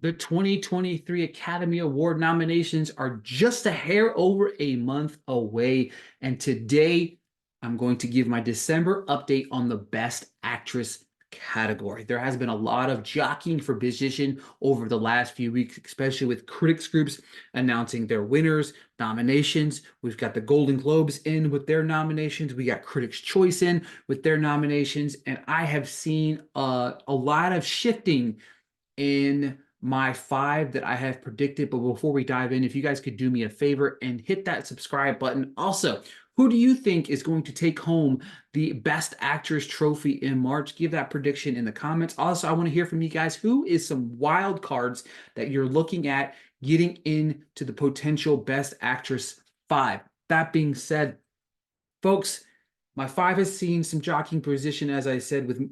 The 2023 Academy Award nominations are just a hair over a month away. And today I'm going to give my December update on the Best Actress category. There has been a lot of jockeying for position over the last few weeks, especially with critics groups announcing their winners, nominations. We've got the Golden Globes in with their nominations. We got Critics' Choice in with their nominations. And I have seen a lot of shifting in my five that I have predicted. But before we dive in, if you guys could do me a favor and hit that subscribe button. Also, who do you think is going to take home the Best Actress trophy in March? Give that prediction in the comments. Also, I want to hear from you guys. Who is some wild cards that you're looking at getting into the potential Best Actress five? That being said, folks, my five has seen some jockeying position, as I said, with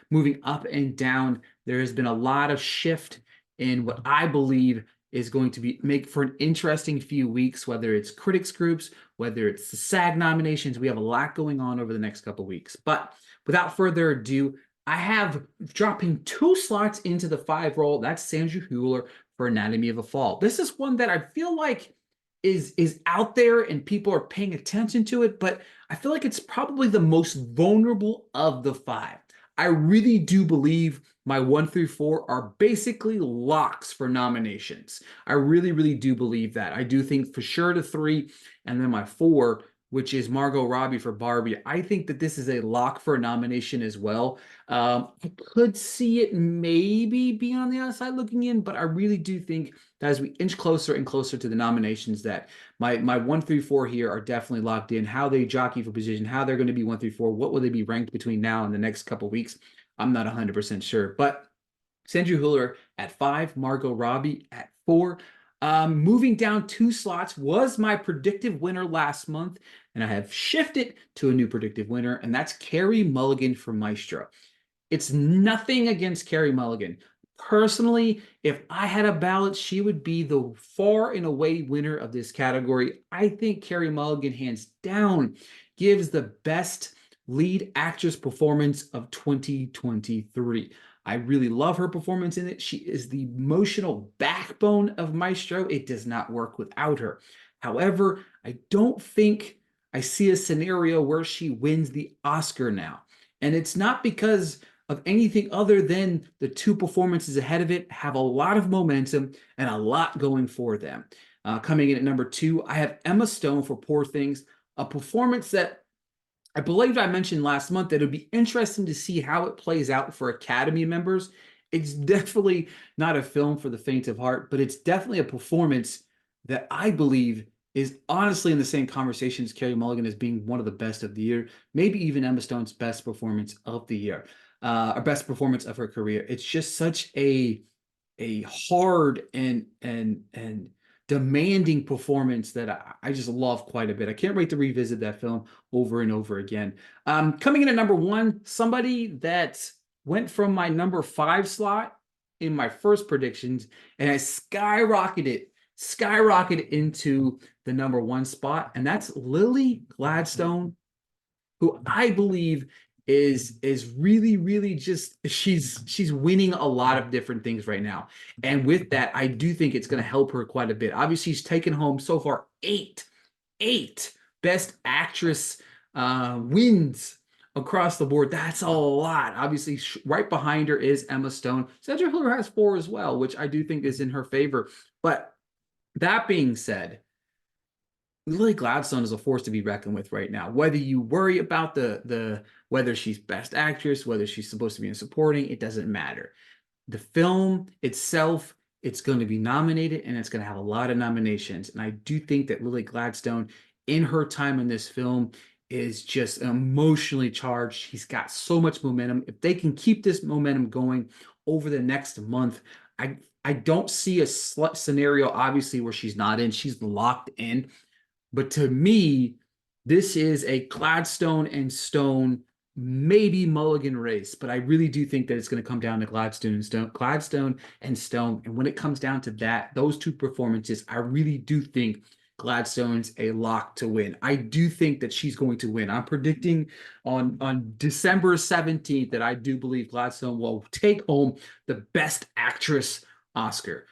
moving up and down. There has been a lot of shift in what I believe is going to make for an interesting few weeks, whether it's critics groups, whether it's the SAG nominations. We have a lot going on over the next couple of weeks. But without further ado, I have dropping two slots into the five role. That's Sandra Hüller for Anatomy of a Fall. This is one that I feel like is out there and people are paying attention to it, but I feel like it's probably the most vulnerable of the five. I really do believe my 1 through 4 are basically locks for nominations. I really, really do believe that. I do think for sure the three, and then my four, which is Margot Robbie for Barbie. I think that this is a lock for a nomination as well. I could see it maybe be on the outside looking in, but I really do think that as we inch closer and closer to the nominations, that my 1 through 4 here are definitely locked in. How they jockey for position, how they're going to be 1 through 4, what will they be ranked between now and the next couple weeks? I'm not 100% sure, but Sandra Hüller at 5, Margot Robbie at 4. Moving down 2 slots was my predictive winner last month, and I have shifted to a new predictive winner, and that's Carey Mulligan for Maestro. It's nothing against Carey Mulligan. Personally, if I had a ballot, she would be the far and away winner of this category. I think Carey Mulligan, hands down, gives the best lead actress performance of 2023. I really love her performance in it. She is the emotional backbone of Maestro. It does not work without her. However, I don't think I see a scenario where she wins the Oscar now. And it's not because of anything other than the two performances ahead of it have a lot of momentum and a lot going for them. Coming in at number 2, I have Emma Stone for Poor Things, a performance that I believe I mentioned last month that it would be interesting to see how it plays out for Academy members. It's definitely not a film for the faint of heart, but it's definitely a performance that I believe is honestly in the same conversation as Carey Mulligan as being one of the best of the year, maybe even Emma Stone's best performance of the year, or best performance of her career. It's just such a hard and demanding performance that I just love quite a bit. I can't wait to revisit that film over and over again. Coming in at number 1, somebody that went from my number 5 slot in my first predictions, and I skyrocketed into the number 1 spot, and that's Lily Gladstone, who I believe is really just she's winning a lot of different things right now. And with that, I do think it's going to help her quite a bit. Obviously, she's taken home so far eight Best Actress wins across the board. That's a lot. Obviously, right behind her is Emma Stone. Sandra Hüller has 4 as well, which I do think is in her favor. But that being said, Lily Gladstone is a force to be reckoned with right now. Whether you worry about the whether she's best actress, whether she's supposed to be in supporting, it doesn't matter. The film itself, it's going to be nominated and it's going to have a lot of nominations. And I do think that Lily Gladstone, in her time in this film, is just emotionally charged. She's got so much momentum. If they can keep this momentum going over the next month, I don't see a scenario, obviously, where she's not in. She's locked in. But to me, this is a Gladstone and Stone, maybe Mulligan race. But I really do think that it's going to come down to Gladstone and Stone. And when it comes down to that, those two performances, I really do think Gladstone's a lock to win. I do think that she's going to win. I'm predicting on December 17th that I do believe Gladstone will take home the Best Actress Oscar.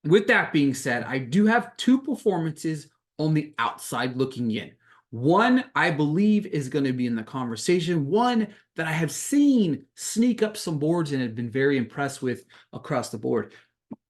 With that being said, I do have two performances on the outside looking in. One, I believe, is going to be in the conversation. One that I have seen sneak up some boards and have been very impressed with across the board.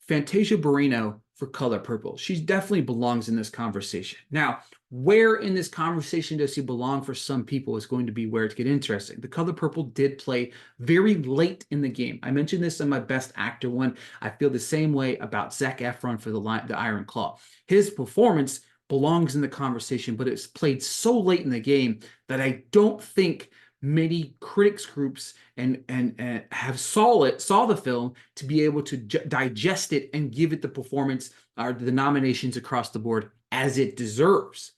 Fantasia Barrino for Color Purple. She definitely belongs in this conversation. Now, where in this conversation does she belong for some people is going to be where it gets interesting. The Color Purple did play very late in the game. I mentioned this in my Best Actor one. I feel the same way about Zac Efron for the Iron Claw. His performance belongs in the conversation, but it's played so late in the game that I don't think many critics groups and have saw the film to be able to digest it and give it the performance or the nominations across the board as it deserves.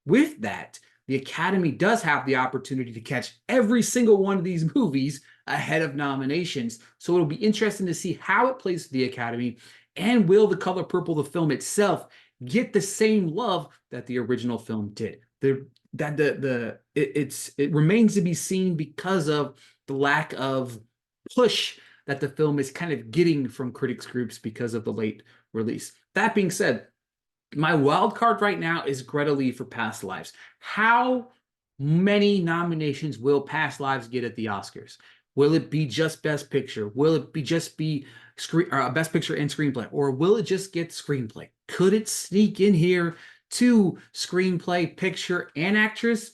With that, the Academy does have the opportunity to catch every single one of these movies ahead of nominations. So it'll be interesting to see how it plays for the Academy, and will The Color Purple, the film itself, get the same love that the original film did. It remains to be seen because of the lack of push that the film is kind of getting from critics groups because of the late release. That being said, my wild card right now is Greta Lee for Past Lives. How many nominations will Past Lives get at the Oscars? Will it be just Best Picture? Will it be just be Best Picture and Screenplay? Or will it just get Screenplay? Could it sneak in here to Screenplay, Picture, and Actress?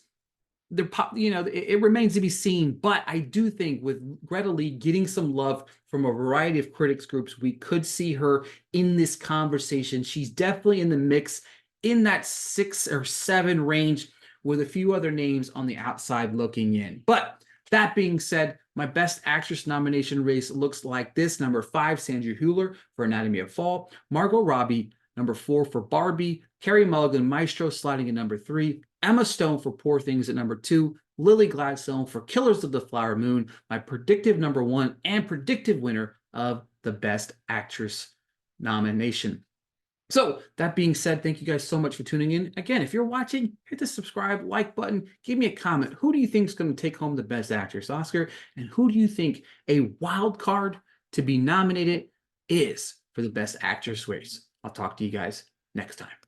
It remains to be seen, but I do think with Greta Lee getting some love from a variety of critics groups, we could see her in this conversation. She's definitely in the mix in that 6 or 7 range with a few other names on the outside looking in. But that being said, my Best Actress nomination race looks like this. Number 5, Sandra Hüller for Anatomy of Fall. Margot Robbie, number 4 for Barbie. Carey Mulligan, Maestro, sliding at number 3. Emma Stone for Poor Things at number 2. Lily Gladstone for Killers of the Flower Moon, my predictive number 1 and predictive winner of the Best Actress nomination. So that being said, thank you guys so much for tuning in. Again, if you're watching, hit the subscribe, like button, give me a comment. Who do you think is going to take home the Best Actress Oscar? And who do you think a wild card to be nominated is for the Best Actress race? I'll talk to you guys next time.